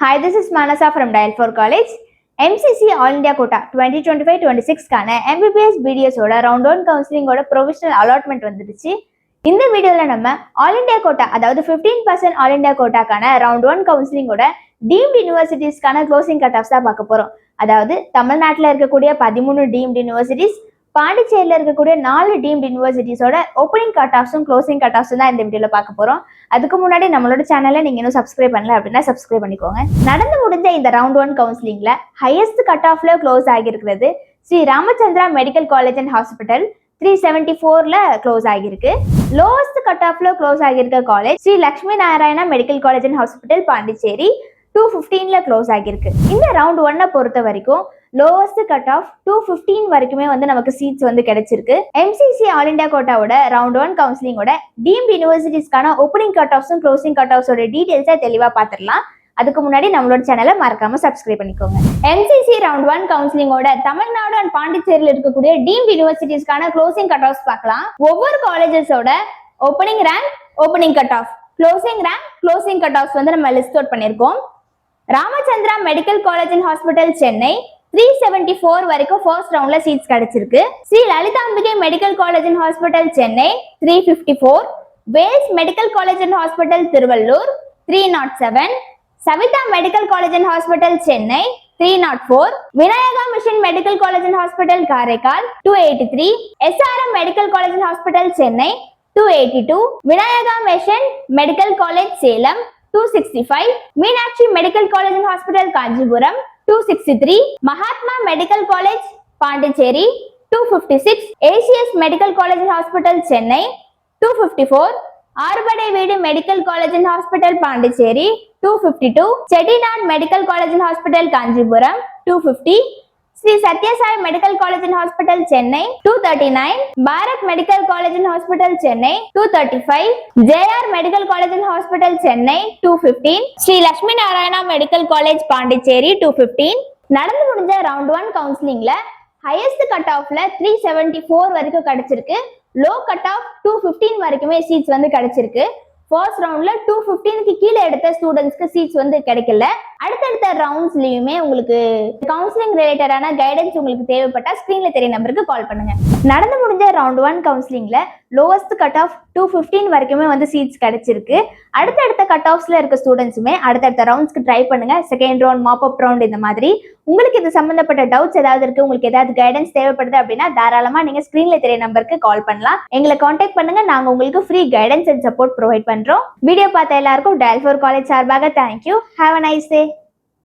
Hi, this is Manasa from Dial 4 College. MCC All India Quota 2025-26 கான MBBS BDS ஓட round 1 கவுன்சிலிங்கோட provisional allotment வந்துடுச்சு. இந்த வீடியோவில் நம்ம ஆல் இண்டியா கோட்டா அதாவது 15% ஆல் இண்டியா கோட்டாக்கான ரவுண்ட் 1 கவுன்சிலிங்கோட டீம்டு யூனிவர்சிட்டிஸ்க்கான க்ளோசிங் கட் ஆஃப்ஸ் தான் பார்க்க போகிறோம். அதாவது தமிழ்நாட்டில் இருக்கக்கூடிய 13 டீம்டு யூனிவர்சிட்டிஸ், பாண்டிச்சேரியில் இருக்கக்கூடிய 4 டீம்டு யூனிவர்சிட்டிஸோட ஓப்பனிங் கட் ஆஃப்ஸும் க்ளோசிங் கட் ஆஃப்ஸும் தான் இந்த வீடியோவில் பார்க்க போகிறோம். அதுக்கு முன்னாடி நம்மளோட சேனலை நீங்கள் இன்னும் சப்ஸ்கிரைப் பண்ணல அப்படின்னா சப்ஸ்கிரைப் பண்ணிக்கோங்க. நடந்து முடிஞ்ச இந்த ரவுண்ட் 1 கவுன்சிலிங்ல ஹையஸ்ட் கட் ஆஃப்ல க்ளோஸ் ஆகியிருக்கிறது Sri Ramachandra medical college and hospital 374ல க்ளோஸ் ஆகியிருக்கு. லோவஸ்ட் கட் ஆஃப்ல க்ளோஸ் ஆகியிருக்க college Sri Lakshmi Narayana medical college and hospital Pondicherry 215ல க்ளோஸ் ஆகியிருக்கு. இந்த ரவுண்ட் 1 பொறுத்த வரைக்கும் லோவஸ்ட் கட் ஆஃப் 215 வரைக்குமே நமக்கு சீட்ஸ் கிடைச்சிருக்கு. MCC ஆல் இண்டியா கோட்டாவோட ரவுண்ட் 1 கவுன்சிலிங்கோட டீம்டு யூனிவர்சிட்டிஸ்க்கான ஓப்பனிங் கட் ஆஃப்ஸும் க்ளோசிங் கட் ஆஃப்ஸோட டீடைல்ஸை தெளிவா பார்த்துடலாம். அதுக்கு முன்னாடி நம்மளோட சேனலை மறக்காம சப்ஸ்கிரைப் பண்ணிக்கோங்க. MCC ரவுண்ட் 1 கவுன்சிலிங்கோட தமிழ்நாடு அண்ட் பாண்டிச்சேரியில் இருக்கக்கூடிய டீம்டு யூனிவர்சிட்டிஸ்க்கான க்ளோசிங் கட் ஆஃப்ஸ் பார்க்கலாம். ஒவ்வொரு காலேஜஸோட opening rank, opening cut off, closing rank, closing cut offs நம்ம லிஸ்ட் அவுட் பண்ணியிருக்கோம். Ramachandra medical college and hospital Chennai 374 வரைக்கும் ஃபர்ஸ்ட் ரவுண்ட்ல சீட்ஸ் கிடைச்சிருக்கு. Sri Lalithambigai medical college and hospital Chennai 354, Vels medical college and hospital Tiruvallur 307, Saveetha medical college and hospital Chennai 304, Vinayaka mission medical college and hospital Karaikal 283, SRM medical college and hospital Chennai 282, Vinayaka mission medical college Salem 265, Meenakshi medical college and hospital Kanchipuram 263, Mahatma medical college Pondicherry 256, ACS medical college and hospital Chennai 254, Arupadai Veedu medical college and hospital Pondicherry 252, Chettinad medical college and hospital Kanchipuram 250, Sri Sathyasai medical college and hospital Chennai 239, Bharath medical college and hospital Chennai 235, JR medical college and hospital Chennai 215, Sri Lakshmi Narayana medical college Pondicherry 215. நடந்து முடிஞ்ச round 1 கவுன்சிலிங்ல highest cut ஆஃப்ல 374 வரைக்கும் கிடைச்சிருக்கு. Low cut off 215 வரைக்குமே seeds கிடைச்சிருக்கு. First ரவுண்ட்ல 215க்கு கீழே எடுத்த ஸ்டூடெண்ட்ஸ்க்கு சீட்ஸ் கிடைக்கல. அடுத்தடுத்த ரவுண்ட்ஸ்லயுமே உங்களுக்கு கவுன்சிலிங் ரிலேட்டடான கைடன்ஸ் உங்களுக்கு தேவைப்பட்டா ஸ்கிரீன்ல தெரிய நம்பருக்கு கால் பண்ணுங்க. நடந்து முடிஞ்ச ரவுண்ட் 1 கவுன்சிலிங்ல லோவஸ்ட் கட் ஆஃப் 215 வரைக்குமே சீட்ஸ் கிடைச்சிருக்கு. அடுத்தடுத்த கட் ஆஃப்ஸ்ல இருக்க ஸ்டூடெண்ட்ஸுமே அடுத்தடுத்த ரவுண்ட்ஸ்க்கு ட்ரை பண்ணுங்க. செகண்ட் ரவுண்ட், மாப் அப் ரவுண்ட், இந்த மாதிரி உங்களுக்கு இது சம்பந்தப்பட்ட டவுட்ஸ் ஏதாவது இருக்கு, உங்களுக்கு ஏதாவது கைடன்ஸ் தேவைப்படுது அப்படின்னா தாராளமா நீங்க ஸ்கிரீன்ல தெரிய நம்பருக்கு கால் பண்ணலாம். எங்களை கான்டாக்ட் பண்ணுங்க. நாங்க உங்களுக்கு free guidance and support provide பண்றோம். வீடியோ பார்த்த எல்லாருக்கும் டயல் 4 காலேஜ் சார்பாக thank you. Have a nice day.